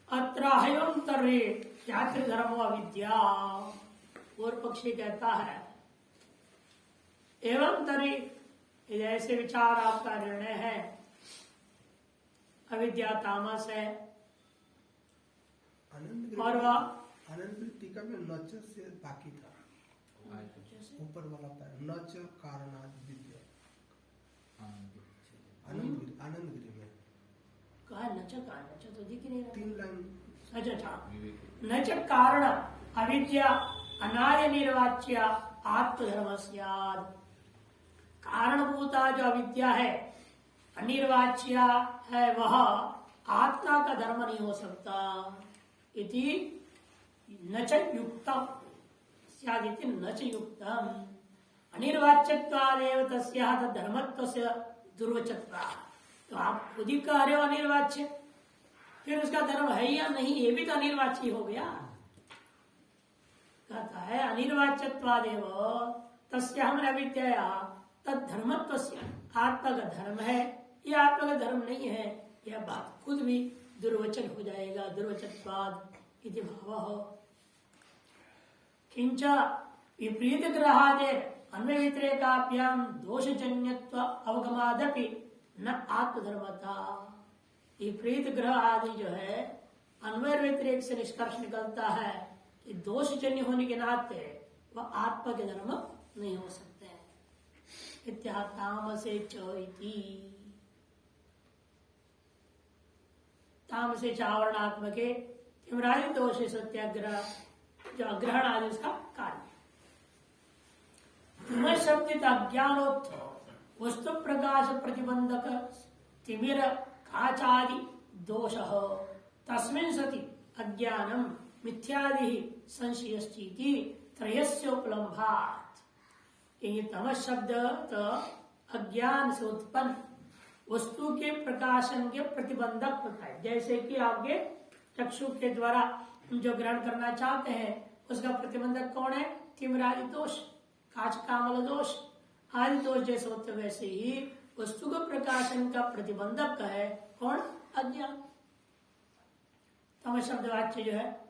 अत्राहयोन्तरे यात्रिधर्मो अविद्या। पूर्व पक्षी कहता है एवं तरी ऐसे विचार आपका निर्णय है, अविद्या तामस है और वह आनंद टीका में नच से बाकी था, ऊपर वाला नच कारणाद विद्या आनंद गिरी में कहा नच तो दिख नहीं रहा। 3 लाइन। अच्छा नच कारण अविद्या अनार्य निर्वाच्य आत्मधर्म स्याद। कारणभूता जो अविद्या है, अनिर्वाच्य है, वह आत्मा का धर्म नहीं हो सकता। इति नच युक्तम स्यादिति नच युक्तम अनिर्वाच्यत्वादेव तस्याः धर्मत्वस्य दुर्वचत्वात्। तो आप खुद ही कह रहे हो अनिर्वाच्य, फिर उसका धर्म है या नहीं, ये भी तो अनिर्वाच्य हो गया। कहता है अनिर्वाच्यत्वादेव तस्याः अविद्या तद धर्मत्वस्य, आत्मा का धर्म है, यह आत्मा का धर्म नहीं है, यह बात खुद भी दुर्वचन हो जाएगा। दुर्वचत्वाद इति भावः। किंच विपरीत ग्रहादे अन्वय व्यतिरेकाभ्याम दोषजन्यत्व अवगमादपि न आत्मधर्मता। विपरीत ग्रह आदि जो है अन्वय व्यतिरेक से निष्कर्ष निकलता है कि दोषजन्य होने के नाते वह आत्मा के धर्म नहीं हो सकते। इत्याह तामसे चोइति। तामसे चावरणात्मके तिमरादि दोषे सत्याग्रह, जो अग्रहण आदि उसका कार्य। तिमिर शब्दित अज्ञानोत्थ वस्तु प्रकाश प्रतिबंधक तिमिर काचादि दोष तस्मिन् सति अज्ञानम मिथ्यादि संशयश्चीति त्रयस्योपलम्भात्। ये तमस शब्द तो अज्ञान से उत्पन्न वस्तु के प्रकाशन के प्रतिबंधक होता है। जैसे कि आपके चक्षु के द्वारा जो ग्रहण करना चाहते हैं उसका प्रतिबंधक कौन है? तिमिरादि दोष, काच कामल दोष आदि दोष जैसे होते वैसे ही वस्तु को प्रकाशन का प्रतिबंधक है कौन? अज्ञान। तमस शब्द वाच्य जो है,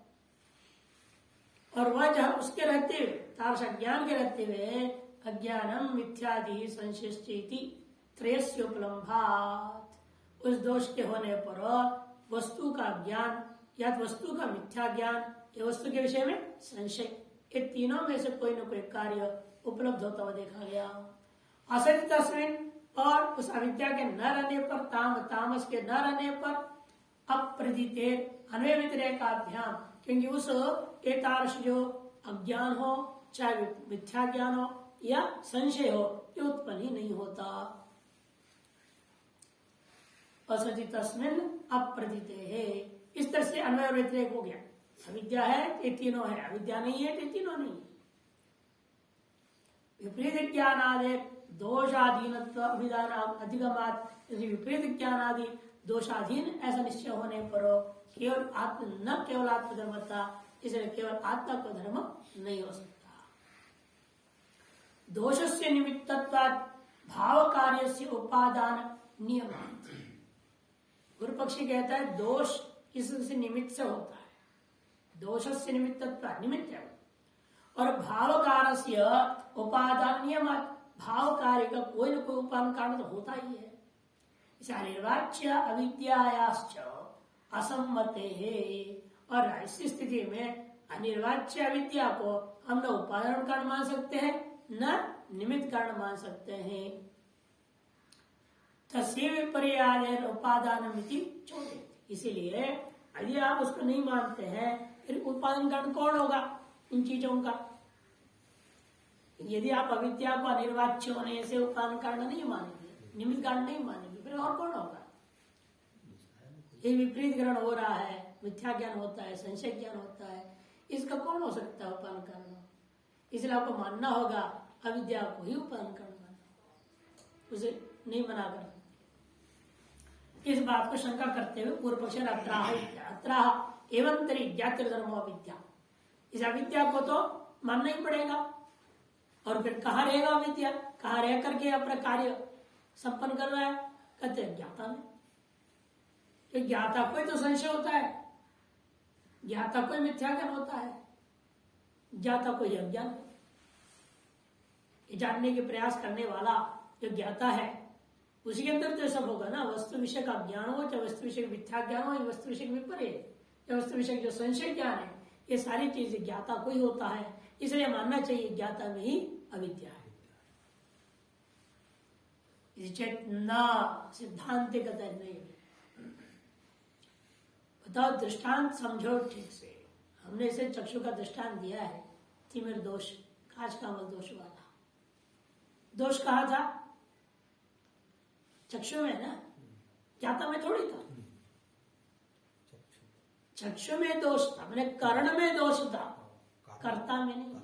और वह जहां उसके रहते हुए तारस अज्ञान के रहते हुए अज्ञानम मिथ्यादि संशयश्चेति त्रयस्योपलम्भात्। उस दोष के होने पर वस्तु का ज्ञान या वस्तु का मिथ्या ज्ञान या वस्तु के विषय में संशय, ये तीनों में से कोई न कोई कार्य उपलब्ध होता हुआ देखा गया। असत तस्मिन, और उस अविद्या के न रहने पर, तामस के न रहने पर अप्रदितेर अन्वय व्यतिरेकाभ्याम, क्योंकि उस एतारस जो अज्ञान हो, चाहे मिथ्या ज्ञान हो या संशय हो, ये उत्पन्न ही नहीं होता। असति तस्मिन अप्रदिते है। इस तरह से अन्वय व्यतिरेक हो गया। अविद्या है ये तीनों है, अविद्या नहीं है ये तीनों नहीं है। विपरीत ज्ञान आदि दोषाधीनत्व अभिधान अधिगमात, विपरीत ज्ञान आदि दोषाधीन ऐसा निश्चय होने पर केवल आत्म न केवल आत्मधर्मता, इसलिए केवल आत्मा को धर्म नहीं हो सकता। दोष से निमित्तत्वात् भाव कार्य से उपादान नियम। गुरु पक्षी कहता है दोष किसी निमित्त से होता है, दोष से निमित्तत्वात् निमित्त है, और भाव कार्य से उपादान नियम, भाव कार्य का कोई न कोई उपादान कारण तो होता ही है। इसे अनिर्वाच्य अविद्यायाश्च असम्मते है, और ऐसी स्थिति में अनिर्वाच्य अविद्या को हम न उपादान कारण मान सकते हैं न निमित्त कारण मान सकते हैं। तस्य विपर्याय उपादान चोदे, इसीलिए यदि आप उसको नहीं मानते हैं फिर उत्पादन कारण कौन होगा इन चीजों का? यदि आप अविद्या को अनिर्वाच्य होने से उत्पादन कारण नहीं मानेंगे, निमित्त कारण नहीं मानेंगे, फिर और कौन होगा? ये विपरीत ग्रहण हो रहा है, मिथ्या ज्ञान होता है, संशय ज्ञान होता है, इसका कौन हो सकता है उत्पादन कारण? इसलिए आपको मानना होगा अविद्या को ही उत्पादन कारण मानना, उसे नहीं मना करना। इस बात को शंका करते हुए पूर्व पक्ष अत्राह एवं तरी ज्ञातृधर्मो अविद्या, इस अविद्या को तो मानना ही पड़ेगा। और फिर कहाँ रहेगा अविद्या? कहाँ रह करके अपना कार्य संपन्न कर रहा है? कहते हैं ज्ञाता में। तो ज्ञाता को तो संशय होता है, ज्ञाता कोई मिथ्या ज्ञान होता है, ज्ञाता कोई अज्ञान। जानने के प्रयास करने वाला जो ज्ञाता है उसी के अंदर तो सब होगा ना। वस्तु विषय का ज्ञान हो, चाहे वस्तु विषय मिथ्या ज्ञान हो, वस्तु विषय विपरीत, या वस्तु विषय जो संशय ज्ञान है, ये सारी चीजें ज्ञाता को ही होता है। इसलिए मानना चाहिए ज्ञाता में ही अविद्या है। चेतना सिद्धांत नहीं। बताओ, दृष्टांत समझो ठीक से। हमने इसे चक्षु का दृष्टांत दिया है, तिमिर दोष, काच कामल दोष वाला। दोष कहा था चक्षु में ना, ज्ञाता में थोड़ी था। चक्षु में दोष था, मैंने कर्ण में दोष था, कर्ता में नहीं।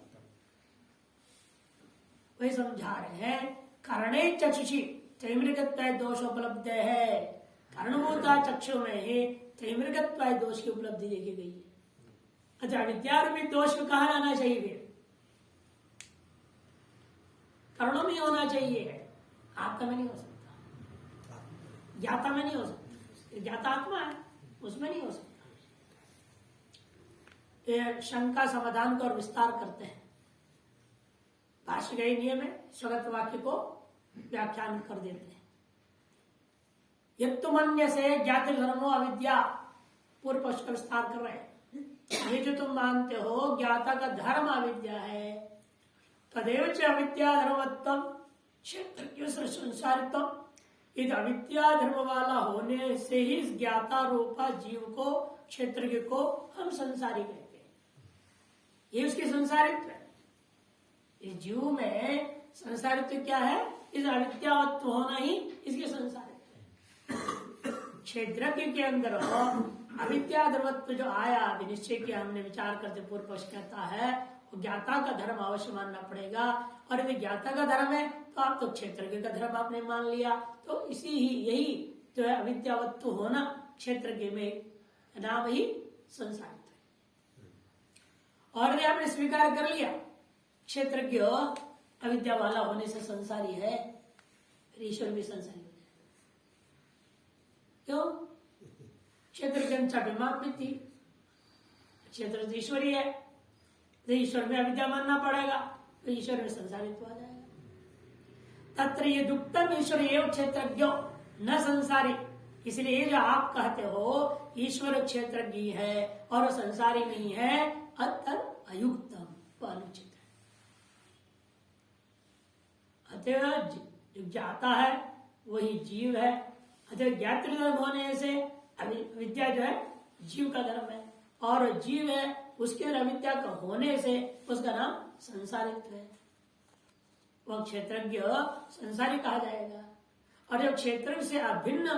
वही समझा रहे हैं, कर्णे चक्षुषी त्रैमृगत्वाय दोष उपलब्ध है। कर्णभूता चक्षु में ही त्रैमृगत्वाय दोष की उपलब्धि देखी गई है। अच्छा, विद्यारूपी दोष को कहाँ लाना चाहिए? कर्णों में होना चाहिए, आत्मा में नहीं हो सकता, ज्ञाता में नहीं हो सकता। ज्ञाता आत्मा है, उसमें नहीं हो सकता। ये शंका समाधान को और विस्तार करते हैं। भाष्य के नियम में स्वगत वाक्य को व्याख्यान कर देते हैं। यत्तुमन्य से ज्ञात धर्मो अविद्या, पूर्व पक्ष का विस्तार कर रहे हैं। ये जो तुम मानते हो ज्ञाता का धर्म अविद्या है, तदेव च अविद्या धर्मत्व क्षेत्र संसारित्व। इस अविद्या धर्म वाला होने से ही ज्ञाता रूपा जीव को, क्षेत्र को हम संसारी कहते हैं। ये उसकी संसारित्व है। इस जीव में संसारित्व क्या है? इस अविद्यावत्व होना ही इसके संसारित्व है। क्षेत्र के अंदर अविद्या धर्मत्व जो आया, निश्चय किया हमने, विचार करते पूर्व पक्ष कहता है वो ज्ञाता का धर्म अवश्य मानना पड़ेगा। और यदि ज्ञाता का धर्म है तो आप तो क्षेत्र का धर्म आपने मान लिया। तो इसी ही यही जो है अविद्यावत्व होना, क्षेत्र के में नाम ही संसारित्व है। और यदि आपने स्वीकार कर लिया क्षेत्र की अविद्या वाला होने से संसारी है, फिर ईश्वर भी संसारी हो जाएगा। क्यों? क्षेत्र के अनुसार थी, क्षेत्र तो ईश्वरी है, तो ईश्वर में अविद्या मानना पड़ेगा, तो ईश्वर में संसारित्व आ जाएगा। तत्र ये दुक्तम ईश्वर एवं क्षेत्रज्ञ न संसारी। इसलिए ये जो आप कहते हो ईश्वर क्षेत्रज्ञ है और संसारी नहीं है, अतर अयुक्तम, वो अनुचित है। अतः जो ज्ञाता है वही जीव है। अतः ज्ञातृ धर्म होने से विद्या जो है जीव का धर्म है, और जीव है उसके अविद्या का होने से उसका नाम संसारित्व है। वह क्षेत्रज्ञ संसारी कहा जाएगा। और जब क्षेत्र से अभिन्न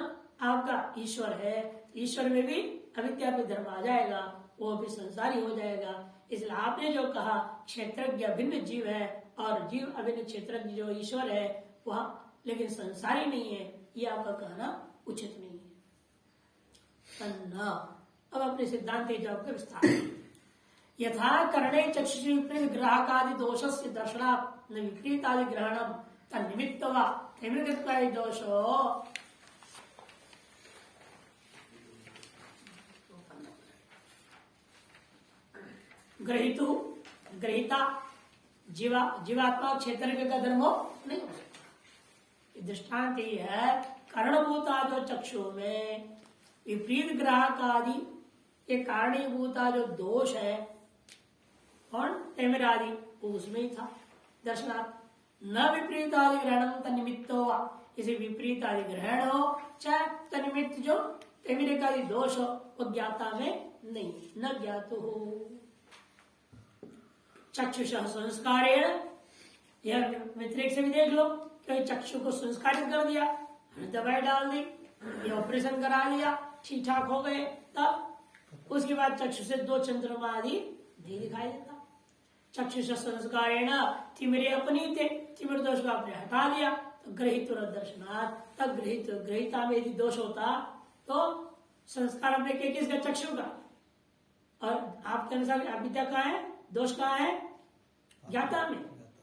आपका ईश्वर है, ईश्वर में भी अविद्या पे धर्म आ जाएगा, वो भी संसारी हो जाएगा। इसलिए आपने जो कहा क्षेत्रज्ञ अभिन्न जीव है और जीव अभिन्न क्षेत्रज्ञ जो ईश्वर है वह लेकिन संसारी नहीं है, ये आपका कहना उचित नहीं है। अब अपने सिद्धांत के जवाब का विस्तार। यथा कर्णे चक्षुषी विपरीत ग्राहकादि दोष से दर्शना न विपरीत आदि ग्रहणम तन्निमित्त वा निमित्तत्वादि दोषो ग्रहितु ग्रहिता जीवात्मा क्षेत्र का धर्म नहीं हो सकता। दृष्टांत ही है, कारणभूता जो चक्षु में विपरीत ग्राहक आदि ये कारणीभूता जो दोष है और टेमिर आदि उसमें ही था दर्शनार्थ। न विपरीत आदि ग्रहण तनिमित्त हुआ, इसे विपरीत आदि ग्रहण हो चाहे तनिमित्त जो टेमिर का दोष हो वो ज्ञाता में नहीं, न ज्ञात हो। चक्षुष संस्कारेण, यह व्यतिरेक से भी देख लो, कहीं चक्षु को संस्कारित कर दिया, दवाई डाल दी, ये ऑपरेशन करा दिया, ठीक ठाक हो गए, तब उसके बाद चक्षु से दो चंद्रमा आदि नहीं दिखाई देता। चक्षुष संस्कारेण तिमिरे अपनी थे, तिमिर दोष को आपने हटा दिया तो ग्रहित और दर्शनार्थ, तब ग्रहिता में यदि दोष होता तो संस्कार अपने के किसका? चक्षु का। और आपके अनुसार अविद्या कहाँ है, दोष कहाँ है? ज्ञाता में।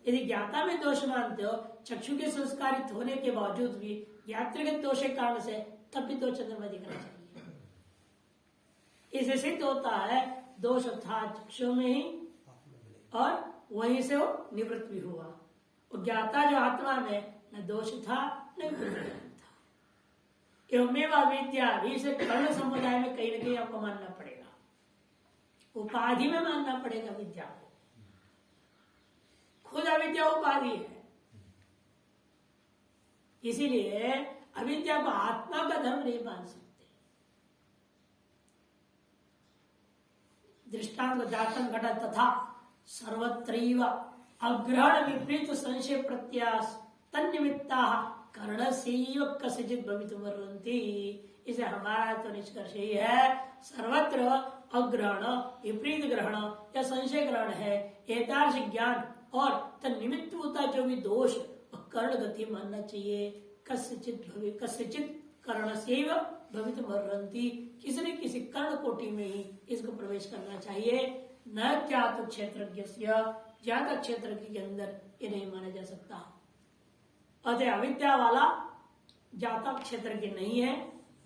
यदि ज्ञाता में दोष मानते हो, चक्षु के संस्कारित होने के बावजूद भी ज्ञातृगत दोष के कारण से तब भी दो चंद्रमा दिखना चाहिए। इससे सिद्ध होता है दोष था चक्षु में ही और वहीं से वो निवृत्त भी हुआ। वो ज्ञाता जो आत्मा में न दोष था न विज्ञान था। एवमेव अविद्या भी से कर्ण समुदाय में कहीं न कहीं आपको मानना पड़ेगा, उपाधि में मानना पड़ेगा विद्या को। खुद अविद्या उपाधि है, इसीलिए अविद्या को आत्मा का धर्म नहीं मान सकते। दृष्टांत दातन घट तथा सर्वत्रैव अग्रहण विपरीत संशय प्रत्यास तन्निमित्ता कर्णस्यैव कस्यचित् भवितुमर्हन्ति। इसे हमारा तो निष्कर्ष ही है, सर्वत्र अग्रहण विपरीत ग्रहण या संशय ग्रहण है, एतादृश ज्ञान और तन्निमित्त होता जो भी दोष कर्ण गति मानना चाहिए। कस्यचित् कर्णस्यैव भवितुमर्हन्ति, किसी न किसी कर्ण कोटि में ही इसको प्रवेश करना चाहिए। न ज्ञात क्षेत्रज्ञस्य, ज्ञात क्षेत्र के अंदर ये नहीं माना जा सकता। अतः अविद्या वाला ज्ञाता क्षेत्र के नहीं है।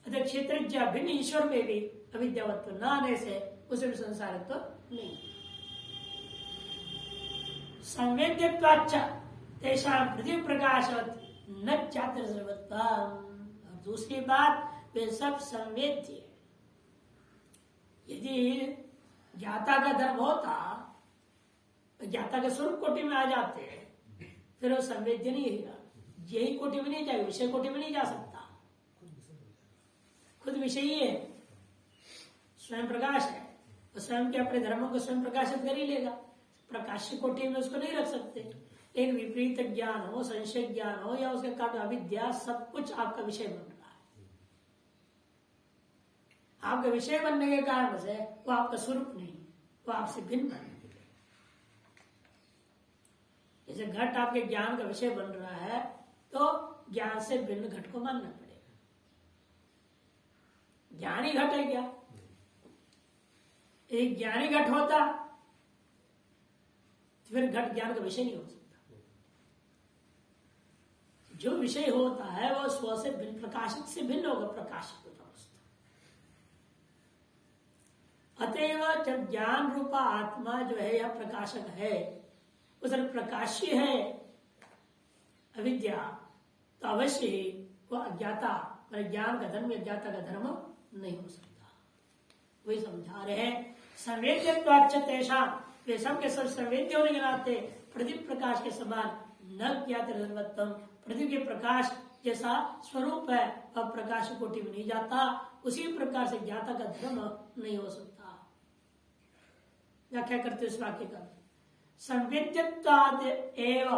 अतः क्षेत्रज्ञ भिन्न ईश्वर में भी अविद्यावत्व न आने से उसे भी संसारित्व नहीं। संवेद्यत्वाच्च तेषां पृथ्वी प्रकाशवत् न चातुर्वत्वम्। और दूसरी बात, वे सब संवेद्य। यदि ज्ञाता का धर्म होता तो ज्ञाता के स्वरूप कोटि में आ जाते, फिर वो संवेद्य नहीं रहेगा, यही कोटि में नहीं जाएगा, विषय कोटि में नहीं जा सकता। खुद विषय ही है, स्वयं प्रकाश है, तो स्वयं के अपने धर्मों को स्वयं प्रकाशित कर ही लेगा। प्रकाश कोटि में उसको नहीं रख सकते। एक विपरीत ज्ञान हो, संशय ज्ञान हो या उसके कारण अविद्या, सब कुछ आपका विषय बन रहा है। आपका विषय बनने के कारण से वो आपका स्वरूप नहीं, वो आपसे भिन्न बनने के लिए। जैसे घट आपके ज्ञान का विषय बन रहा है, तो ज्ञान से भिन्न घट को मानना पड़ेगा। ज्ञानी घट है क्या? एक ज्ञानी घट होता तो फिर घट ज्ञान का विषय नहीं हो सकता। जो विषय होता है वो स्व से भिन्न, प्रकाशित से भिन्न होगा, प्रकाशित होता वस्तु। अतएव जब ज्ञान रूपा आत्मा जो है यह प्रकाशक है, उस प्रकाश्य है अविद्या, तो अवश्य ही वो अज्ञाता, ज्ञान का धर्म अज्ञाता का धर्म नहीं हो सकता। वही समझा रहे हैं। संवेद्यत्वाच्च तेषां, वे सब के सब संवेद्य होने के नाते प्रदीप प्रकाश के समान न ज्ञात धर्मत्वम, प्रदीप के प्रकाश जैसा स्वरूप है वह प्रकाश कोटि में नहीं जाता, उसी प्रकार से ज्ञाता का धर्म नहीं हो सकता। व्याख्या करते इस वाक्य का, संवेद्यत्वाद एव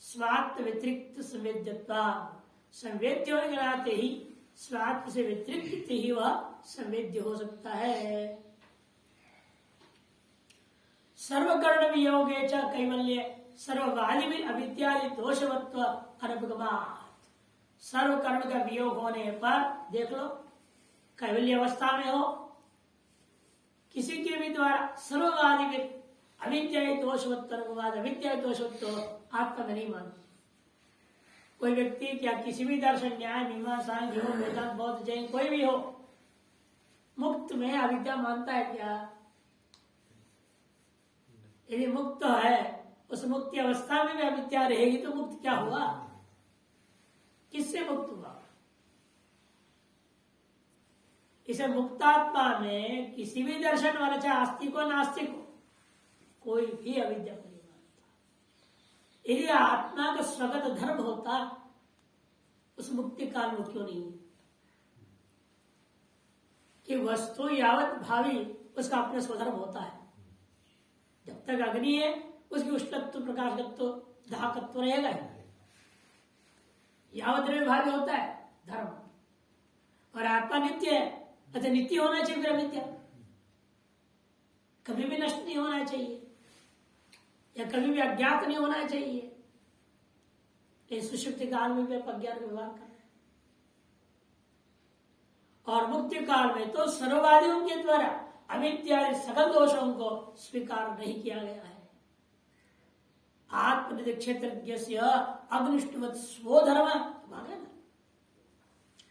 स्वात्म व्यतिरिक्त संवेद्यत्वा, संवेद्य होने के नाते ही स्वात्म से व्यतिरिक्त ही वह संवेद्य हो सकता है। सर्वकर्ण वियोगे च कैवल्य सर्ववादि में अविद्यादि दोषवत्व अनपगमात्। सर्वकर्ण का वियोग होने पर देख लो, कैवल्य अवस्था में हो, किसी के भी द्वारा सर्ववादि में अविद्या दोषवत्व अनुवाद, अविद्या दोषवत्व आत्मा में नहीं मानते। कोई व्यक्ति क्या किसी भी दर्शन, न्याय, मीमांसा, योग, वेदांत, बौद्ध, जैन कोई भी हो, मुक्त में अविद्या मानता है क्या? यदि मुक्त है, उस मुक्ति अवस्था में भी अविद्या रहेगी तो मुक्त क्या हुआ? किससे मुक्त हुआ? इसे मुक्तात्मा में किसी भी दर्शन वाला, चाहे आस्तिक हो नास्तिक हो, कोई भी अविद्या को नहीं मानता। यदि आत्मा का स्वगत धर्म होता, उस मुक्ति काल में क्यों नहीं? कि वस्तु यावत भावी उसका अपना स्वधर्म होता है। जब तक अग्नि है उसकी उष्णत्व, प्रकाशत्व, दाहकत्व रहेगा ही। यावत द्रव्य भावी होता है धर्म, और आत्मा नित्य है, अतः नित्य होना चाहिए। फिर अविद्या कभी भी नष्ट नहीं होना चाहिए, या कभी भी अज्ञात नहीं होना चाहिए। लेकिन सुषुप्ति काल में भी आप अज्ञान का व्यवहार कर रहे हैं, और मुक्ति काल में तो सर्ववादियों के द्वारा अविद्या सकल दोषों को स्वीकार नहीं किया गया है। आत्मनिधि क्षेत्रज्ञ अग्निष्टवत् स्वधर्म, माने ना,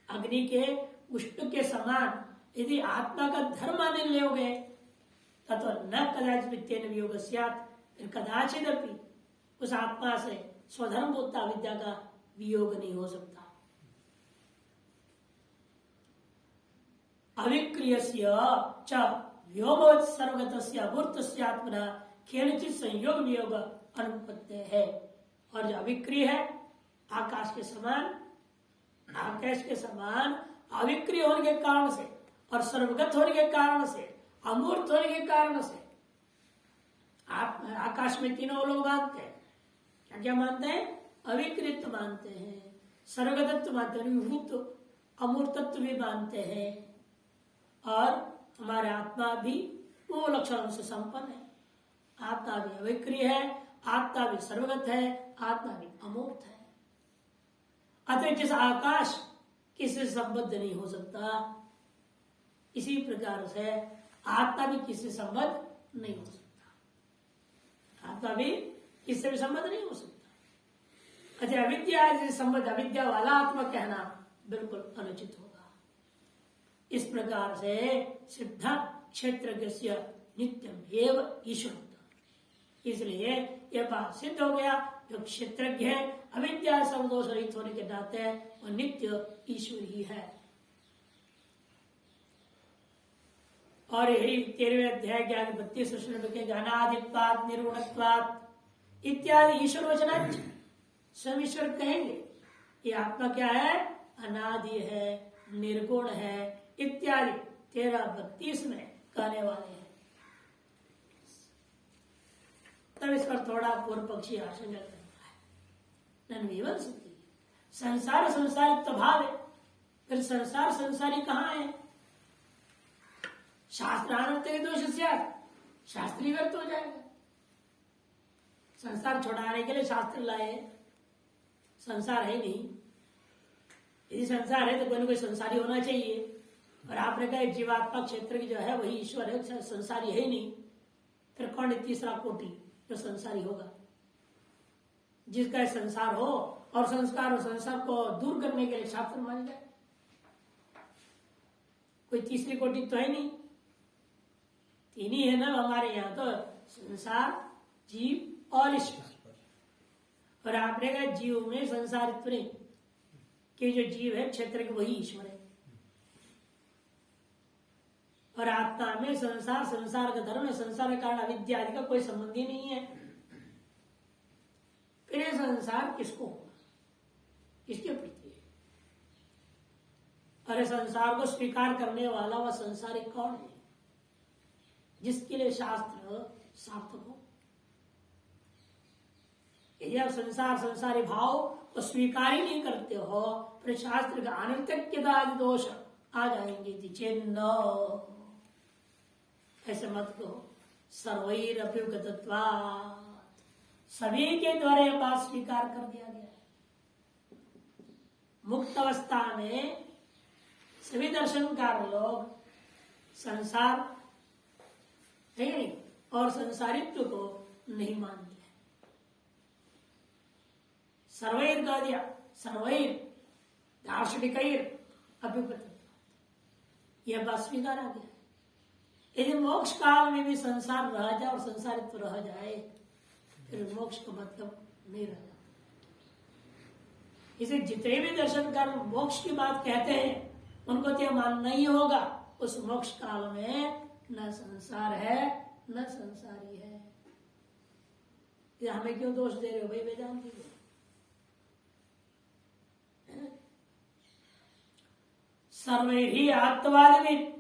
अग्नि के उष्ण के समान यदि आत्मा का धर्म मानने लोगे अथवा न कदाचित वित्तेन वियोग स्यात्, कदाचित भी उस आत्मा से स्वधर्म भूता विद्या का वियोग नहीं हो सकता। अविक्रियस्य च व्योमवत् सर्वगतस्य अमूर्तस्य आत्मना केनचित् संयोग वियोग अनुपत्ति है। और जो अविक्रिय है, आकाश के समान, आकाश के समान अविक्रिय होने के कारण से और सर्वगत होने के कारण से, अमूर्त होने के कारण से, आप आकाश में तीनों लोग मानते हैं। क्या क्या मानते हैं? अविकृत मानते हैं, सर्वगतत्व मानते हैं, विभूत अमूर्तत्व भी मानते हैं, और हमारे आत्मा भी वो लक्षणों से संपन्न है। आत्मा भी अविक्रिय है, आत्मा भी सर्वगत है, आत्मा भी अमूर्त है। अतः जिस आकाश किसी से संबद्ध नहीं हो सकता, इसी प्रकार से आत्मा भी किसी से संबद्ध नहीं हो सकता। आत्मा भी किससे भी संबद्ध नहीं हो सकता। अतः अविद्या से संबद्ध अविद्या वाला आत्मा कहना बिल्कुल अनुचित होगा। इस प्रकार से सिद्ध क्षेत्रज्ञ नित्यम एव ईश्वर। इसलिए यह बात सिद्ध हो गया, जो क्षेत्रज्ञ है अविद्या सर्वदोष रहित होने के नाते वह नित्य ईश्वर ही है। और यही 13वें अध्याय के आगे 32 श्लोक के अनादित्वात् निर्गुणत्वात् इत्यादि ईश्वर वचन स्वयं ईश्वर कहेंगे। ये आत्मा क्या है? अनादि है, निर्गुण है इत्यादि 13-32 में कहने वाले हैं। तब इस पर थोड़ा पूर्व पक्षी आशंका करता है। नन्वीवन सती संसार संसारित्व भाव है, फिर संसार संसारी कहाँ है? शास्त्रानंत के दोष से शास्त्री व्यर्थ हो जाएगा। संसार छुड़ाने के लिए शास्त्र लाए, संसार है नहीं। यदि संसार है तो कोई न कोई संसारी होना चाहिए। और आपने कहा जीवात्मा क्षेत्र की जो है वही ईश्वर है, संसारी है ही नहीं, फिर कौन तीसरा कोटि जो संसारी होगा? जिसका संसार हो और संस्कार और संसार को दूर करने के लिए शास्त्र मान जाए, कोई तीसरी कोटि तो है नहीं। तीन ही है ना हमारे यहाँ, तो संसार, जीव और ईश्वर। और आपने कहा जीव में संसारित्व नहीं, कि जो जीव है क्षेत्र के वही ईश्वर है, और आत्मा में संसार, संसार का धर्म है, संसार के कारण अविद्या आदि का कोई संबंध ही नहीं है। फिर ये संसार किसको होगा? किसके प्रति है? अरे संसार को स्वीकार करने वाला वह संसारी कौन है, जिसके लिए शास्त्र सार्थक हो? यदि आप संसार संसारी भाव को स्वीकार ही नहीं करते हो, फिर शास्त्र का अनर्थक्यता आदि दोष आ जाएंगे। चेन्न ऐसे मत कहो। सर्वैरप्युगतत्वात् सभी के द्वारा यह बात स्वीकार कर दिया गया है। मुक्त अवस्था में सभी दर्शनकार लोग संसार है नहीं और संसारित्व को नहीं मानते हैं। सर्वैर कह दिया, सर्वैर दार्शनिकैर अप्युगतत्वात् यह बात स्वीकार आ गया। यदि मोक्ष काल में भी संसार रह जाए और संसारित्व रह जाए, फिर मोक्ष का मतलब नहीं रह जाता। इसे जितने भी दर्शनकार मोक्ष की बात कहते हैं, उनको तो मानना ही होगा उस मोक्ष काल में न संसार है न संसारी है। ये हमें क्यों दोष दे रहे हो भाई वेदांती को? सर्वे ही आत्मवादी में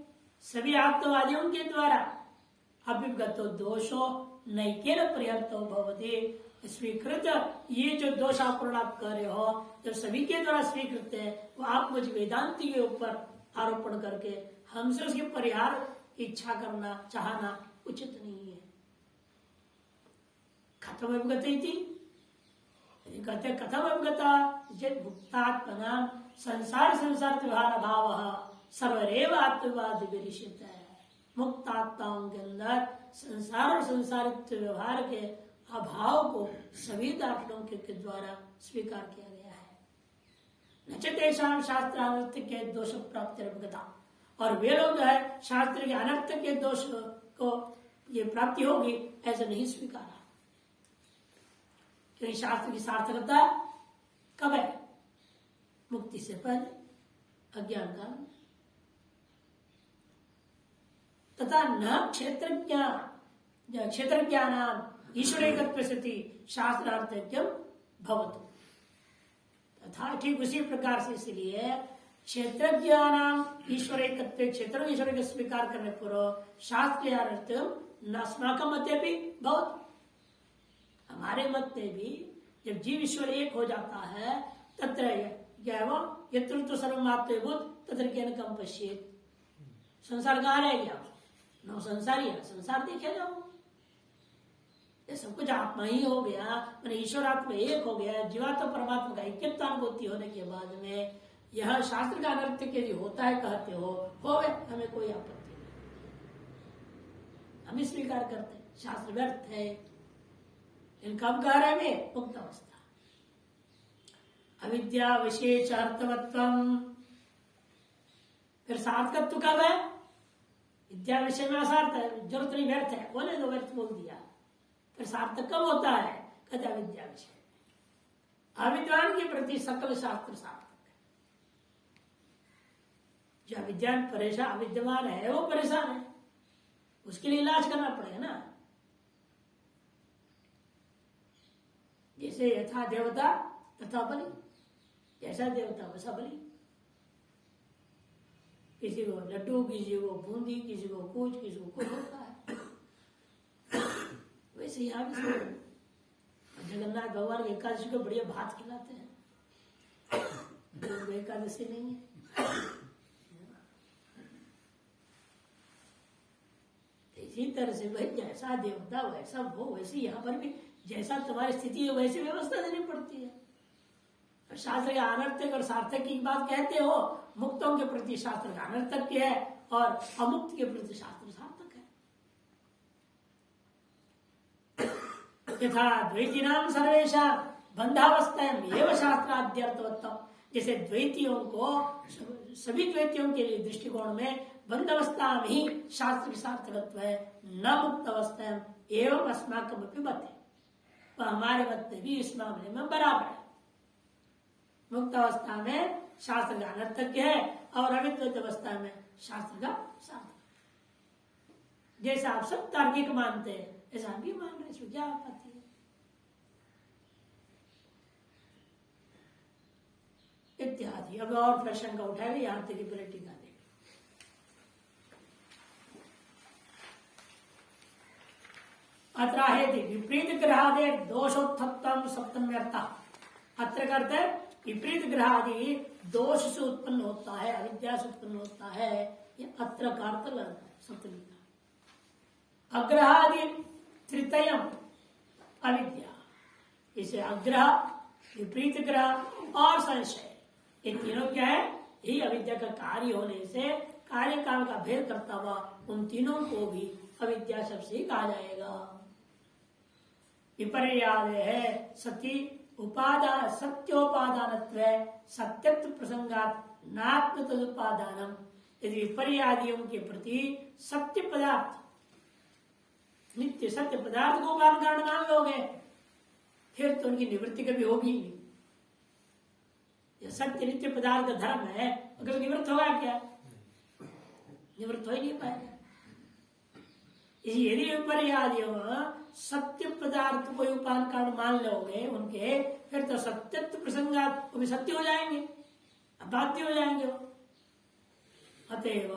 सभी आत्मवादियों के द्वारा अभिगतो दोषो नैकेन पर्याप्तो भवति स्वीकृत। ये जो दोष आप कर रहे हो, जब सभी के द्वारा स्वीकृत है, वो आप मुझे वेदांति के ऊपर आरोपण करके हमसे उसके परिहार की इच्छा करना चाहना उचित नहीं है। कथम अवगति कहते कथम अवगता जब भुक्तात्मना संसार संसार व्यवहार अभाव सर्वरेव आत्मवाद विरिषित है। मुक्त आत्माओं के अंदर संसार और संसारित्व व्यवहार के अभाव को सभी दार्शनिकों के द्वारा स्वीकार किया गया है। नचतेषां शास्त्रानर्थ के दोष प्राप्ति अवगता, और वे लोग जो है शास्त्र के अनर्थ के दोष को ये प्राप्ति होगी ऐसा नहीं स्वीकारा। क्योंकि शास्त्र की सार्थकता कब है? मुक्ति से पहले, अज्ञान काल में। तथा न क्षेत्रज्ञानाम ईश्वरेकत्व स्थिति शास्त्रार्थक्यम भवतु। तथा ठीक उसी प्रकार से इसलिए क्षेत्रज्ञानाम ईश्वरेकत्व, क्षेत्र ईश्वर का स्वीकार करने पर शास्त्रार्थम न अस्माकं मते भी बहुत, हमारे मत में भी जब जीव ईश्वर एक हो जाता है तत्र क्या है वो यत्र तो सर्वमात्मभूत तत्र ज्ञान कम पश्येत। संसार कहाँ रह गया? नौ संसारी है, संसार देखे जाओ, ये सब कुछ आत्मा ही हो गया, मैंने ईश्वर आत्मा एक हो गया, जीवात्मा परमात्मा का ऐक्यत्वानुभूति होने के बाद में यह शास्त्र का अनर्थ के लिए होता है कहते हो गए, हमें कोई आपत्ति नहीं, हम स्वीकार करते हैं शास्त्र व्यर्थ है। इन कब कह रहे हैं? मुक्त अवस्था। अविद्या विशेष अर्थवत्वम, फिर सार्थकत्व कब है? विद्या विषय में असार्थ है, जरूरत नहीं, व्यर्थ है, बोले दो, व्यर्थ बोल दिया। फिर सार्थक कब होता है? कहते अविद्या विषय। अविद्वान के प्रति सकल शास्त्र सार्थक है। जो अविद्यान परेशान अविद्यमान है वो परेशान है, उसके लिए इलाज करना पड़ेगा ना। जैसे यथा देवता तथा बलि, जैसा देवता वैसा बलि। किसी को लड्डू, किसी को बूंदी, किसी को कुछ, किसी को कुछ होता है। वैसे यहाँ भी जगन्नाथ भगवान की एकादशी को बढ़िया भात खिलाते हैं, एकादशी नहीं है। इसी तरह से भाई जैसा देवता वैसा हो, वैसे यहाँ पर भी जैसा तुम्हारी स्थिति है वैसी व्यवस्था देनी पड़ती है। शास्त्र का अनर्थक और सार्थक की बात कहते हो, मुक्तों के प्रति शास्त्र का अनर्थक है और अमुक्त के प्रति शास्त्र सार्थक है। यथा द्वैतीनाम सर्वेशा बंधावस्था एवं शास्त्राद्यर्थवत्तम, जैसे द्वैतियों को सभी द्वैतियों के लिए दृष्टिकोण में बंधावस्था में ही शास्त्र की सार्थकत्व है, न मुक्त अवस्था एवं अस्माकम अपि मत है, तो हमारे मत में भी इस मामले में बराबर है। मुक्त अवस्था में शास्त्र का अनर्थक है और अविद्वत अवस्था में शास्त्र का सार्थक। जैसा आप सब तार्किक मानते हैं ऐसा हम भी मान रहे, इसमें क्या आपत्ति है इत्यादि। अब और प्रश्न का उठाएंगे, यहाँ तक पहले टीका देंगे। अत्र विपरीत ग्रहादे दोषोत्थम सप्तम्यर्थ, अत्र करते विपरीत ग्रहादि दोष से उत्पन्न होता है, अविद्या से उत्पन्न होता है, ये अत्र का अर्थ लगता है सप्तमी का। अग्रहादि तृतीयम अविद्या, इसे अग्रह, विपरीत ग्रह और संशय, ये तीनों क्या है? यही अविद्या का कार्य होने से कार्य काल का भेद करता हुआ उन तीनों को भी अविद्या शब्द से कहा जाएगा। विपर्याद है सती उपादान सत्योपादानत्व सत्यत्व प्रसंगात नात्म तदुपादानम। यदि विपर्यादियों के प्रति सत्य पदार्थ, नित्य सत्य पदार्थ को उपादान कारण मान लोगे फिर तो उनकी निवृत्ति कभी होगी नहीं। यह सत्य नित्य पदार्थ का धर्म है, कभी निवृत्त होगा क्या? निवृत्त हो ही नहीं पाएगा। यदि विपर्यादियों सत्य पदार्थ को उपादान कारण मान लोगे उनके, फिर तो सत्यत्व प्रसंगात वो भी सत्य हो जाएंगे, अबाध्य हो जाएंगे वो। अतएव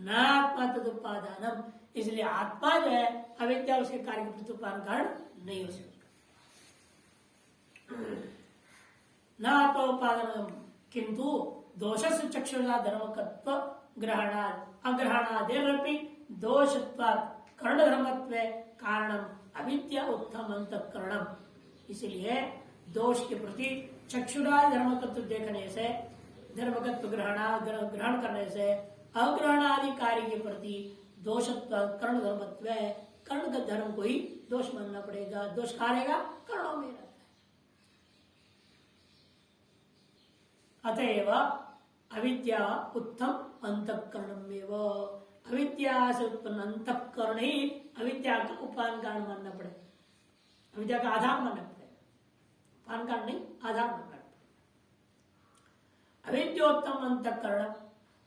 नात्मा तदुपादानम, इसलिए आत्मा जो है अविद्या उसके कार्य के प्रति उपादान कारण नहीं हो सकता। न आत्मोपादान किंतु दोष से चक्षुषा धर्मकत्व ग्रहणाद अग्रहणादेरपि दोषत्वात् कर्ण धर्मत्व कारणम अविद्या उत्तम अंतःकरणम। इसलिए दोष के प्रति चक्षुरादि धर्मकत्व देखने से, धर्मकत्व ग्रहण करने से अग्रहणादि कार्य के प्रति दोषत्व कर्ण धर्मत्व, कर्ण का धर्म को ही दोष मानना पड़ेगा। दोष कहाँ रहेगा? कर्णों में रहता है। अतएव अविद्या उत्तम अंतःकरणमेव, अविद्या से उत्पन्न अंतःकरण ही अविद्या का उपादान कारण मानना पड़ेगा, अविद्या का आधार मानना पड़ेगा, उपादान कारण नहीं आधार मानना पड़ेगा। अविद्योत्तम अंतःकरण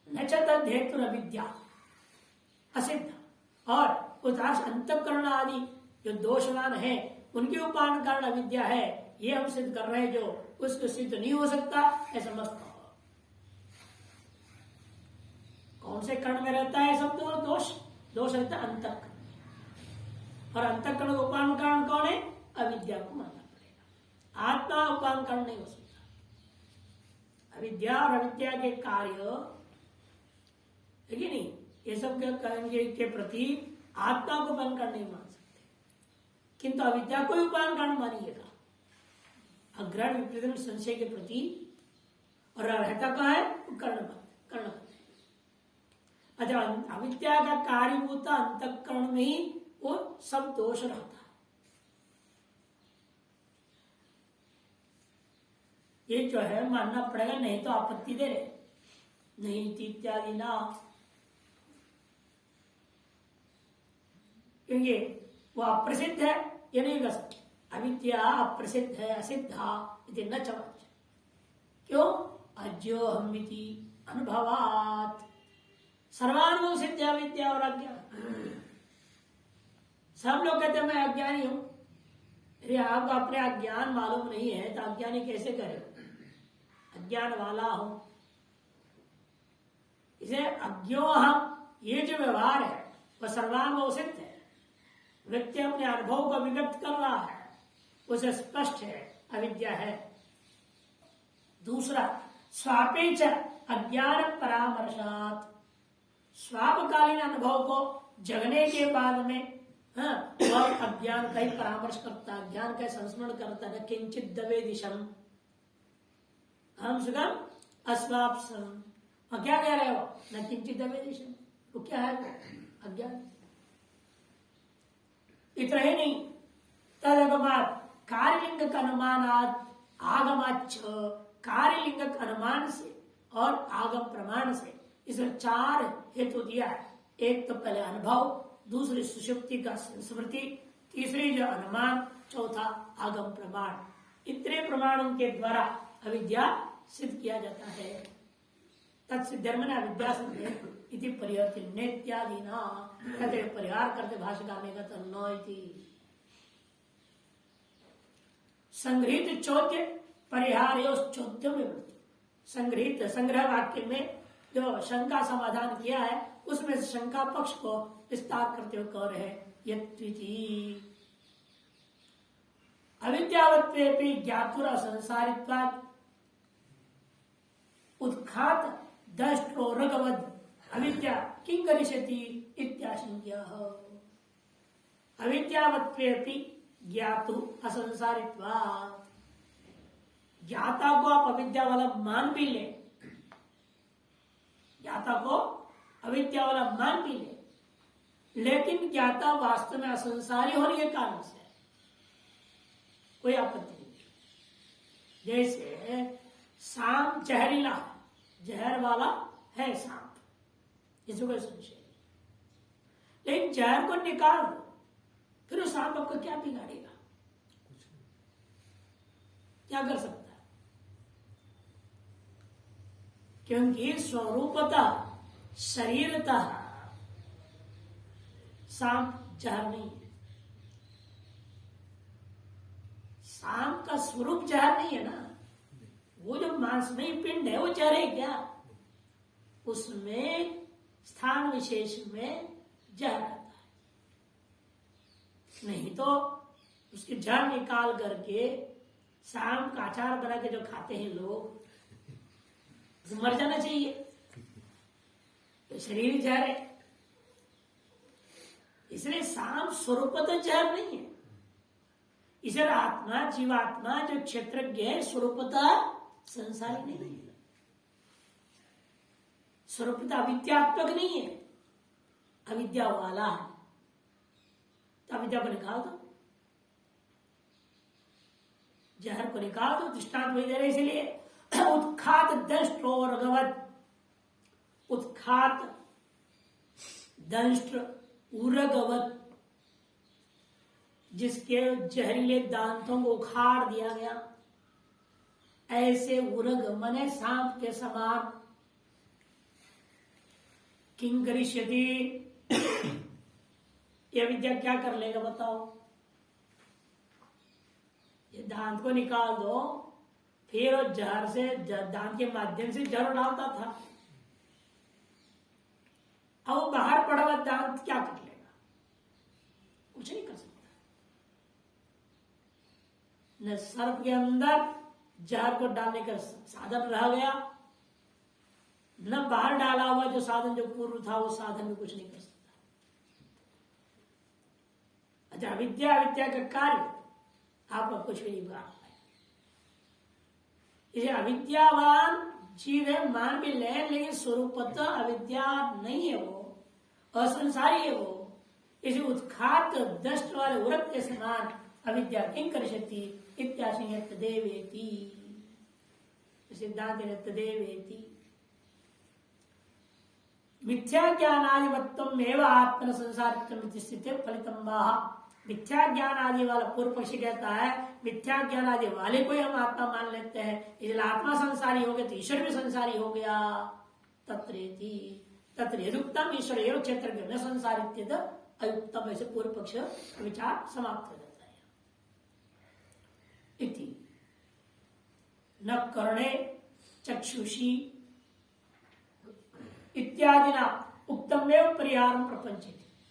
न च तद्धेतु अविद्या असिद्ध, और उस अंतःकरण आदि जो दोषवान है उनके उपादान कारण अविद्या है, ये हम सिद्ध कर रहे हैं, जो उसको सिद्ध नहीं हो सकता ऐसा मत कहो। कौन से कर्ण में रहता है सब दोष? दोष रहता है अंतःकरण, और अंतःकरण का उपादान कारण कौन है? अविद्या को मानना पड़ेगा। आत्मा उपादान कारण नहीं हो सकता। अविद्या और अविद्या के कार्य है कि नहीं, ये सब के प्रति आत्मा को उपादान कारण नहीं मान सकते, किंतु अविद्या को ही उपादान कारण मानिएगा अग्रहण विपरीत संशय के प्रति, और रहता कहाँ है? कर्ण। अच्छा, अविद्या का कार्यभूत अंतःकरण में ही वो सब दोष रहता है। ये जो है मानना पड़ेगा, नहीं तो आपत्ति दे रहे नहीं इत्यादि ना, क्योंकि वो अप्रसिद्ध है, ये नहीं कर सकते। अविद्या अप्रसिद्ध है, असिद्धा इति न चवाच्य। क्यों? अज्यो हमिति अनुभवात, सर्वानुभव सिद्ध अविद्या और अज्ञान। सब लोग कहते हैं मैं अज्ञानी हूं, यदि आपको अपने अज्ञान मालूम नहीं है तो अज्ञानी कैसे करे? अज्ञान वाला हूं, इसे अज्ञो हम, ये जो व्यवहार है वह सर्वानुभव सिद्ध है। व्यक्ति अपने अनुभव को अभिव्यक्त कर रहा है, उसे स्पष्ट है अविद्या है। दूसरा, स्वापेच अज्ञान परामर्शात, स्वापकालीन अनुभव को जगने के बाद में वह अज्ञान का ही परामर्श करता, अज्ञान का संस्मरण करता है। किंचित दवे दिशम हम सुगम अस्वापसम, और क्या कह रहे हो? न किंचित दवे दिशम, वो क्या है? अज्ञान। इतना ही नहीं, तदगमात कार्यलिंग का अनुमानात आगमाच, कार्यलिंग के अनुमान से और आगम प्रमाण से, इसमें 4 हेतु दिया है। एक तो पहले अनुभव, दूसरी सुषुप्ति का स्मृति, तीसरी जो अनुमान, चौथा आगम प्रमाण। इतने प्रमाणों के द्वारा अविद्या सिद्ध किया जाता है। तत्सिद्धर्म अविद्या सिद्ध इति परिहर्त्यादि न, कहते परिहार करते भाष्यकार ने कहते न इति संग्रहित चौद्य परिहार चौद्य में वृत्ति। संग्रहित संग्रह वाक्य में जो शंका समाधान किया है उसमें शंका पक्ष को विस्तार करते हुए कह रहे यत्विति अविद्यावत्वेपि ज्ञातुर संसारित्वात् उत्खात दष्ट्रोरगवद अविद्या किं करिष्यति इत्याशंक्यः। अविद्यावत्वेपि ज्ञातु असंसारित्वात्, ज्ञाता को आप अविद्या वाला मान भी ले, ज्ञाता को अविद्या वाला मान भी ले, लेकिन ज्ञाता वास्तव में असंसारी होने के कारण से कोई आपत्ति नहीं। जैसे सांप जहरीला, जहर वाला है सांप, इसमें कोई संशय नहीं, लेकिन जहर को निकाल दो, फिर उस सांप आपको क्या बिगाड़ेगा? क्या कर सकता है? क्योंकि स्वरूपतः शरीरतः सांप जहर नहीं है। सांप का स्वरूप जहर नहीं है ना, वो जो मांसमयी पिंड है वो जहर है क्या? उसमें स्थान विशेष में जहर रहता है, नहीं तो उसके जहर निकाल करके सांप का अचार बना के जो खाते हैं लोग, उसे मर जाना चाहिए। तो शरीर जहर है, इसलिए सांप स्वरूपतः जहर नहीं है। इसलिए आत्मा जीवात्मा जो क्षेत्रज्ञ है स्वरूपतः संसारी नहीं है, स्वरूपतः अविद्यात्मक नहीं है, अविद्या वाला है। तो अविद्या को निकाल दो, जहर को निकाल दो। दृष्टांत वही दे रहे इसलिए उत्खात दष्ट और अगवत, उत्खात दंष्ट्र उरगवत, जिसके जहरीले दांतों को उखाड़ दिया गया, ऐसे उरग मने सांप के समान। किंग करिष्यति, यह विद्या क्या कर लेगा बताओ? ये दांत को निकाल दो, फिर वो जहर से दांत के माध्यम से जहर डालता था, अब वो बाहर पड़ा हुआ दांत क्या कर लेगा? कुछ नहीं कर सकता। न सर्प के अंदर जहर को डालने का साधन रह गया, न बाहर डाला हुआ जो साधन जो पूर्व था वो साधन में कुछ नहीं कर सकता। अच्छा, अविद्या अविद्या का कार्य आपको कुछ भी नहीं बिगाड़ पाए। इसे अविद्यावान जीव है मान भी ले, लेकिन स्वरूपतः अविद्या नहीं है, वो असंसारी है। वो इसे उत्खात दष्ट वाले उरक के समान अविद्या किंग कर सकती इत्याशय तदेवेति, सिद्धांत तदेवेति। मिथ्या ज्ञानादिवत्तम एवं आत्मन संसारित्व स्थिति फलितम। मिथ्या ज्ञान आदि वाला पूर्व पक्षी कहता है मिथ्या ज्ञान आदि वाले को हम आत्मा मान लेते हैं, इसलिए आत्मा संसारी हो गया तो ईश्वर भी संसारी हो गया। तत्र यदुक्तम ईश्वर एवं क्षेत्र न संसारित्य अयुक्तम, ऐसे पूर्व पक्ष विचार समाप्त हो जाता है। इति न कर्णे चक्षुषी इत्यादि ना उत्तम परिहार प्रपंच।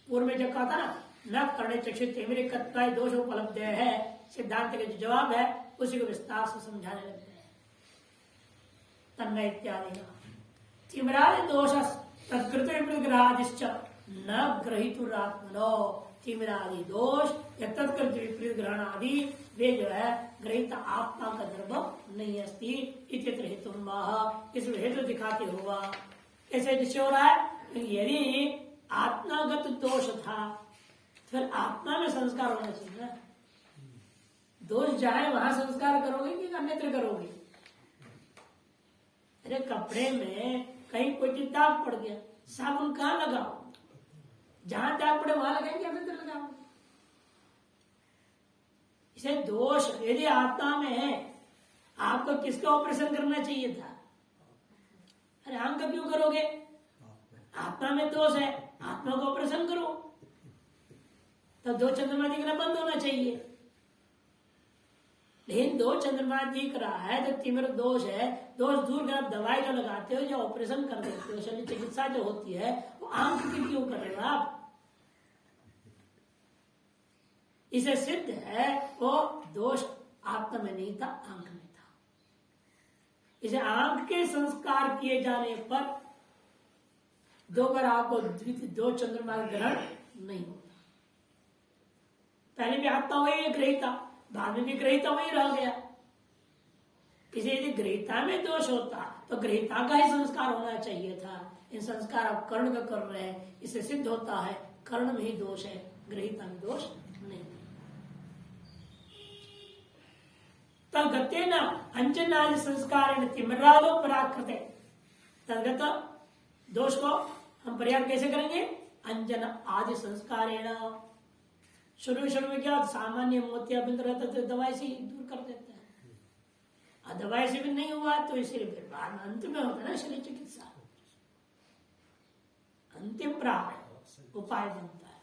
पूर्व में जो कहा था ना न कर्णे चक्षु तेमरे कत्वाय दोष उपलब्ध है, सिद्धांत का जो जवाब है उसी को विस्तार से समझाने लगते हैं। तन्मय इत्यादि ना तिमरादि दोष तत्कृत विपरीत न ग्रहीतुरात्मनो। तिमरादि दोष या तत्कृत विपरीत ग्रहण आदि वे जो है ग्रहित आत्मा का धर्म नहीं अस्ति इत्यत्र हेतुम। इस हेतु दिखाते हुआ ऐसे जिससे हो रहा है, यदि आत्मागत दोष था फिर आत्मा में संस्कार होना चाहिए ना। दोष जाए वहां संस्कार करोगे कि अन्यत्र करोगे? अरे कपड़े में कहीं कोई दाग पड़ गया, साबुन कहाँ लगाओ? जहां दाग पड़े वहां लगाएंगे, अन्यत्र लगाओ। इसे दोष यदि आत्मा में है, आपको किसका ऑपरेशन करना चाहिए था? अरे आंख का क्यों करोगे? आत्मा में दोष है, आत्मा को ऑपरेशन करो। तो दो चंद्रमा दिखना बंद होना चाहिए। लेकिन दो चंद्रमा दिख रहा है तो तिमिर दोष है, दोष दूर कर आप दवाई जो लगाते हो, जो ऑपरेशन कर देते हो, शल्य चिकित्सा जो होती है वो आंख की क्यों कर रहे हो आप? इसे सिद्ध है वो दोष आत्मा में नहीं था, आंख में था। इसे आंख के संस्कार किए जाने पर दो बार आपको दो चंद्रमा ग्रहण नहीं होता। पहले भी आत्मा वही ग्रहिता, बाद में भी ग्रहिता वही रह गया। इसे यदि ग्रहिता में दोष होता तो ग्रहिता का ही संस्कार होना चाहिए था। इन संस्कार आप कर्ण का कर रहे हैं, इससे सिद्ध होता है कर्ण में ही दोष है, ग्रहिता में दोष नहीं। तदगते न अंजनादि संस्कार तिमरादो पराकृते। तदगत दोष को हम परिहार कैसे करेंगे? अंजन आदि संस्कारेण। शुरू में क्या सामान्य मोतिया बिंद रहता तो दवाई से ही दूर कर देते हैं, दवाई से भी नहीं हुआ तो इसीलिए फिर बाद में अंत में होता है ना शल्य चिकित्सा, अंतिम प्राप्त उपाय बनता है।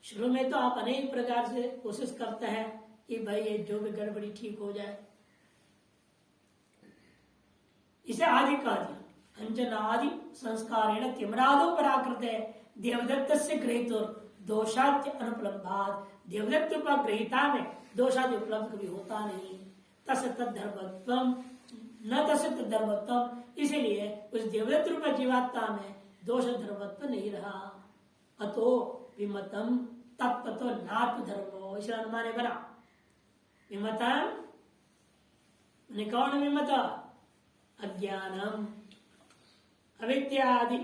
शुरू में तो आप अनेक प्रकार से कोशिश करते हैं कि भाई ये जो भी गड़बड़ी ठीक हो जाए। इसे आदि कहा दिया, अंजनादि संस्कारेण तिमरादो पराकृते देवदत्त से गृहीत दोषाद्य अनुपलब्धात। देवदत्त का ग्रहिता में दोषादि उपलब्ध कभी होता नहीं। तस् तद्धर्मत्वम न तस् तद्धर्मत्वम, इसीलिए उस देवदत्त रूप जीवात्मा में दोष धर्मत्व नहीं रहा। अतो विमतम तत्पतो नात्म धर्मो, इसे अनुमान बना। विमतम कौन विमत? अज्ञानम अविद्यादि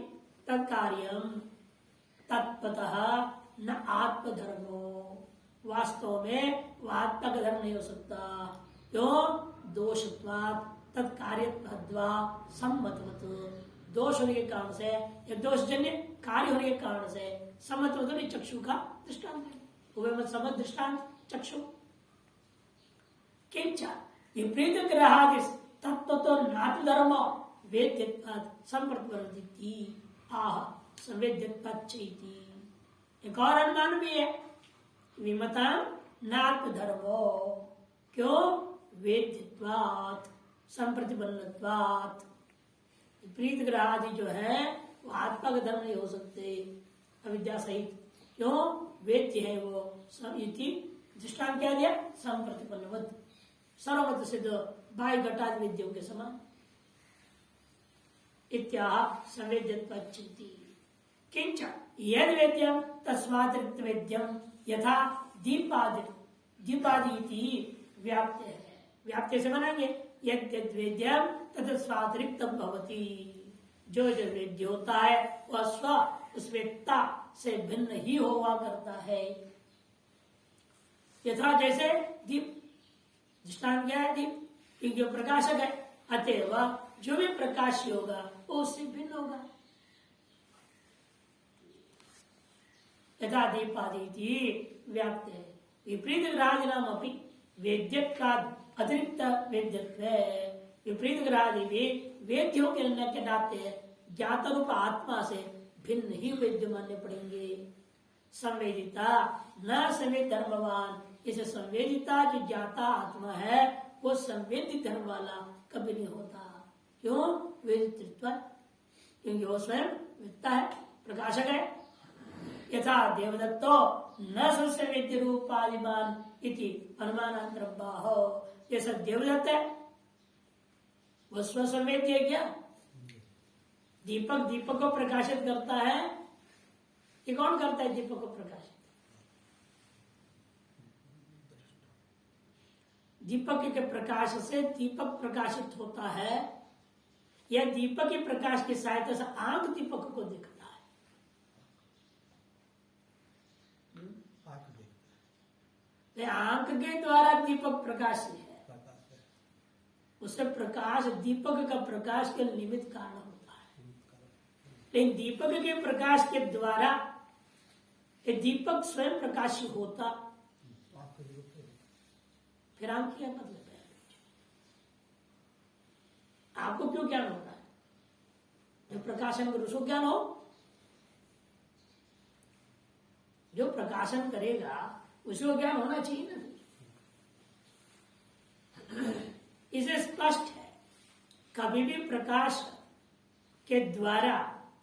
तत्कार्यम तत्पतः न आत्मधर्मो। वास्तव में वह आत्मा का धर्म नहीं हो सकता। क्यों? दोषत्वात् तत्कार्यत्वाद्वा सम्मतवत्। दोष होने के कारण से या दोषजन्य कार्य होने के कारण से समत मतलब चक्षु का दृष्टांत है। उभय समत दृष्टांत चक्षु। किंच विपरीत ग्रहादि तत्व तो नातु धर्म वेद्यत्वात् संप्रतिवर्तिति आह संवेद्यत्वात् चैति। एक और अनुमान भी है, विमता नात्म धर्मो, क्यों? वेद्यत्वात् संप्रतिबंधत्वात्। विपरीत ग्रह आदि जो है वो आत्मा का धर्म नहीं हो सकते अविद्या सहित, क्यों? वेद्य है वो। दृष्टांत क्या दिया? संप्रतिपन्नवत, सर्वमत सिद्ध बाह्य घटादि वेद्यों के समान। इत्याह संवेद्यत्वाच्चिति। किंच यद वेद्यम तस्मात् वेद्यम यथा दीपादि व्याप्त है। व्याप्त से मानेंगे यद वेद्यम तस्मात् भवति। जो जो वेद्य होता है वह स्व उस वेदता से भिन्न ही हुआ करता है। यथा जैसे दीप, दृष्टांत क्या है? दीप, क्योंकि जो प्रकाशक है, अतएव जो भी प्रकाश होगा वो उससे भिन्न होगा। यथा दीपादि व्याप्त है। विपरीत ग्रहादि नाम अपनी वेद्यत का अतिरिक्त वेद्यत्व है। विपरीत ग्रहादि भी वेद्यों के नाते ज्ञात रूप आत्मा से भिन्न ही वेद्य मानने पड़ेंगे। संवेदिता न संवेद धर्मवान, इसे संवेदिता जो ज्ञाता आत्मा है वो संवेदित धर्म वाला कभी नहीं होता। क्यों? वेदित्व, क्योंकि वो स्वयं वेदता है, प्रकाशक है। यथा देवदत्तो न संवेद्य रूपादिमान इति अनुमानांतर बाहो। जैसा देवदत्त है वो स्वसंवेद्य है क्या? दीपक दीपक को प्रकाशित करता है। ये कौन करता है दीपक को प्रकाशित? दीपक के प्रकाश से दीपक प्रकाशित होता है या दीपक के प्रकाश की सहायता से आंख दीपक को दिखता है? आंख के द्वारा दीपक प्रकाशित है, उससे प्रकाश दीपक का प्रकाश के निमित्त कारण होता है। लेकिन दीपक के प्रकाश के द्वारा ये दीपक स्वयं प्रकाशित होता, फिर आंख क्या मतलब है? आपको क्यों ज्ञान होता है? जो प्रकाशन करे उसको ज्ञान हो। जो प्रकाशन करेगा उसको ज्ञान होना चाहिए ना। इसे स्पष्ट है, कभी भी प्रकाश के द्वारा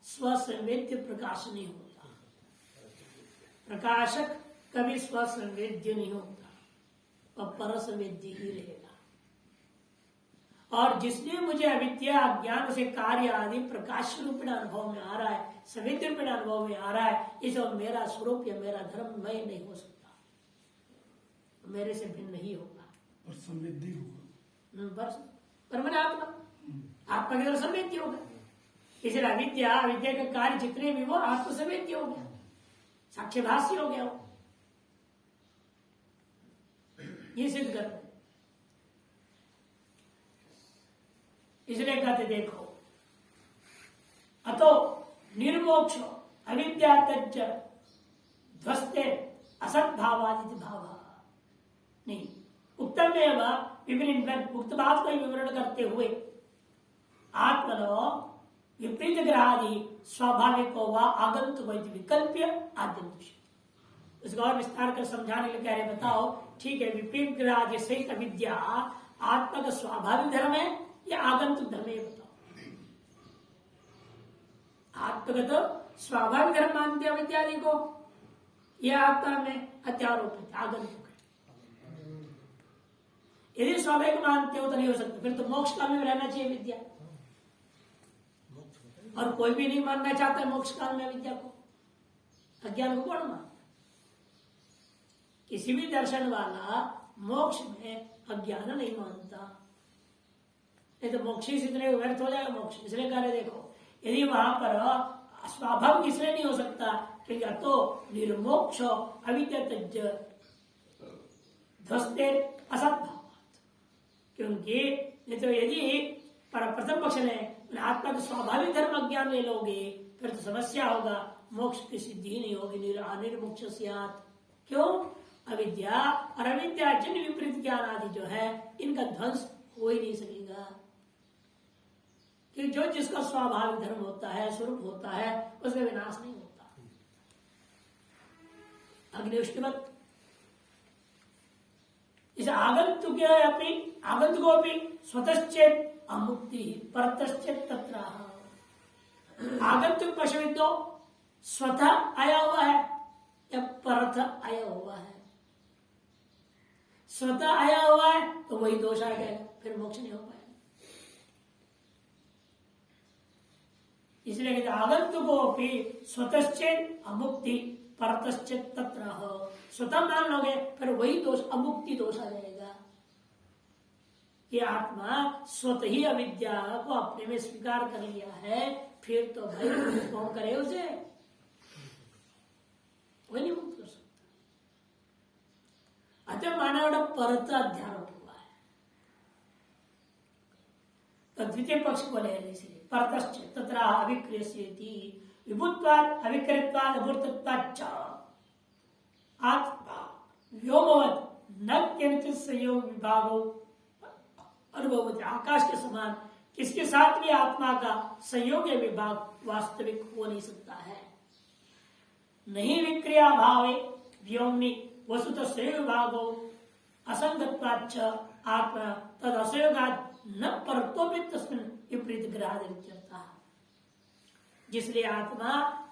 स्वसंवेद्य प्रकाश नहीं होता। प्रकाशक कभी स्वसंवेद्य नहीं होता और परसंवेद्य ही रहेगा। और जिसने मुझे अविद्या अज्ञान से कार्य आदि प्रकाश रूप अनुभव में आ रहा है, संवेद्य रूप अनुभव में आ रहा है, इस और मेरा स्वरूप या मेरा धर्म मैं नहीं हो सकता, मेरे से भिन्न नहीं होगा। और संवेद्य होगा पर मैंने आत्मा की तरफ संवेद्य होगा। इसलिए अविद्या अविद्या का कार्य जितने भी वो आत्म संवेद्य हो गया, साक्ष्यभाष्य हो गया। ये सिद्ध कर, इसलिए कहते देखो, अतो निर्मोक्ष अविद्या तज्ज ध्वस्ते असत भावादिति भाव नहीं। उत्तम विवरण उक्त बात को विवरण करते हुए आत्मनो विपरीत ग्रहादि स्वाभाविक व आगंतुक विकल्प्य आद्यंश। इसको और विस्तार कर समझाने के लिए कह रहे, बताओ ठीक है, विपरीत ग्रहादि सहित अविद्या आत्मा का स्वाभाविक धर्म है या आगंतुक धर्म है? ये बताओ। आत्मा का तो स्वाभाविक धर्म मानते हैं अविद्यादि को, यह आत्मा में अत्यारोपित आगंतुक। यदि स्वाभाविक मानते हो तो नहीं हो सकता, फिर तो मोक्ष काल में रहना चाहिए विद्या, और कोई भी नहीं मानना चाहता है मोक्ष काल में विद्या को। अज्ञान को कौन मानता? किसी भी दर्शन वाला मोक्ष में अज्ञान नहीं मानता, नहीं तो मोक्ष से इतने व्यर्थ हो जाएगा मोक्ष। इसलिए कह रहे देखो, यदि वहां पर स्वाभाविक इसलिए नहीं हो सकता क्योंकि तो निर्मोक्ष अविद्या तज्ज ध्वस्ते असत भावात्, क्योंकि नहीं तो यदि प्रथम पक्ष में आत्मा का स्वाभाविक धर्म अज्ञान ले लोगे फिर तो समस्या होगा, मोक्ष की सिद्धि ही नहीं होगी, निर्मुक्ष स्यात्। क्यों? अविद्या और अविद्या जन्य विपरीत ज्ञान आदि जो है इनका ध्वंस हो ही नहीं सकेगा। कि जो जिसका स्वाभाविक धर्म होता है, स्वरूप होता है, उसका विनाश नहीं होता। अग्निष्टवत इस आगंतुक अपनी आगंतुको अपनी स्वतश्चेत अमुक्ति परतश्चेत तत्राह। आगंतुक पशुविद तो स्वतः आया हुआ है या परत आया हुआ है? स्वतः आया हुआ है तो वही दोष आ जाएगा, फिर मोक्ष नहीं हो पाएगा। इसलिए कहते आगंतुको अपनी स्वतश्चेत अमुक्ति परतश्चेत तत्राह। स्वतः मान लोगे फिर वही दोष अमुक्ति दोष आ जाएगा कि आत्मा स्वतः ही अविद्या को अपने में स्वीकार कर लिया है, फिर तो भाई कौन करे उसे? वही नहीं मुक्त कर सकता। अतः मानव परत अध्यारोप हुआ है। तो द्वितीय पक्ष को ले रहे इसलिए परतश्च तत्र अविक्रियस्येति विभुत्वात् अविक्रियत्वात् अमूर्तत्वाच्च आत्मा व्योमवत् न किंचित् संयोग विभागो अनुभवति। आकाश के समान किसके साथ भी आत्मा का संयोग या विभाग वास्तविक हो नहीं सकता है। नहीं विक्रिया भावे व्योमनि वस्तुतः संयोग विभागो असंगत्वाच्च आत्मा तद असंयोगात् न परतोपि तस्मिन् विपरीत ग्रहादित्यर्थः। जिसलिए आत्मा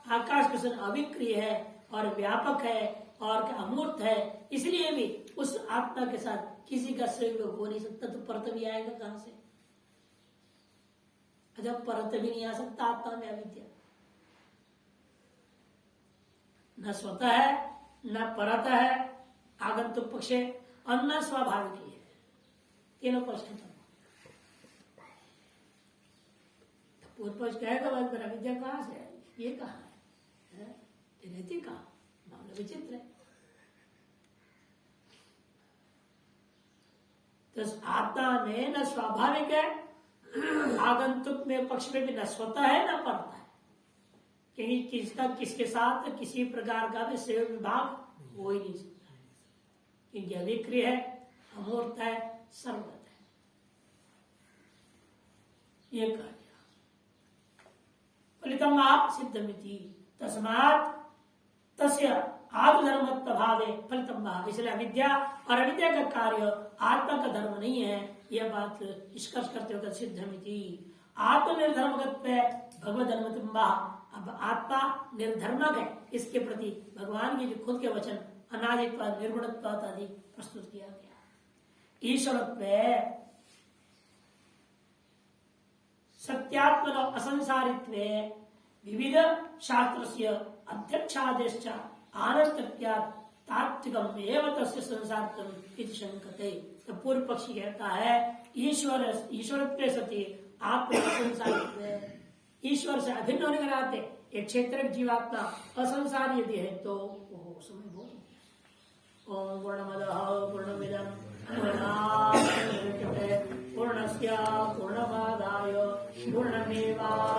आकाश के समान अविक्रिय है और व्यापक है और अमूर्त है, इसलिए भी उस आत्मा के साथ किसी का संयोग हो नहीं सकता। तो परत भी आएगा कहां से? जब परत भी नहीं आ सकता आत्मा में अविद्या, न स्वतः है न परत है, आगंतुक पक्ष है और न स्वाभाविक ही है। तीनों पक्ष खत्म। पूर्व पक्ष कहेगा मेरा विद्या कहां से है? ये कहां है? ये रहती कहां? मामला विचित्र है। तो आत्मा में न स्वाभाविक है, आगंतुक में पक्ष में भी न स्वतः है न परता है, क्योंकि किसका किसके साथ किसी प्रकार का भी संयोग विभाग हो ही नहीं सकता है, क्योंकि अविक्रिय है, अमूर्त है, सर्वगत है। ये कहा फलितम आप सिद्धमिति तस्मात् तस्य आत्मधर्मत्व भावे फलितम भाव। इसलिए अविद्या और अविद्या का कार्य आत्मा का धर्म नहीं है, यह बात निष्कर्ष करते हुए सिद्धमिति। आत्मनिर्धर्मकत्व भगवत धर्मत्व। अब आत्मा निर्धर्मक है, इसके प्रति भगवान के जो खुद के वचन अनादित्व निर्गुणत्व आदि प्रस्तुत किया गया। ईश्वरत्व सत्यात्मन असंसारित्व विविध शास्त्रस्य अध्यक्षादेश आनंद तात्विकम एवं तस्य संसारित्वम इति शंकते। तो पूर्व पक्षी कहता है ईश्वरत्व सति आत्मा असंसारित्व, ईश्वर से अभिन्न होने के नाते एक क्षेत्र जीवात्मा असंसार यदि है तो वो समय बहुत। ओम पूर्णमदः पूर्णमिदं पूर्णात् पूर्णस्य पूर्णमादाय पूर्णमेवावशिष्यते।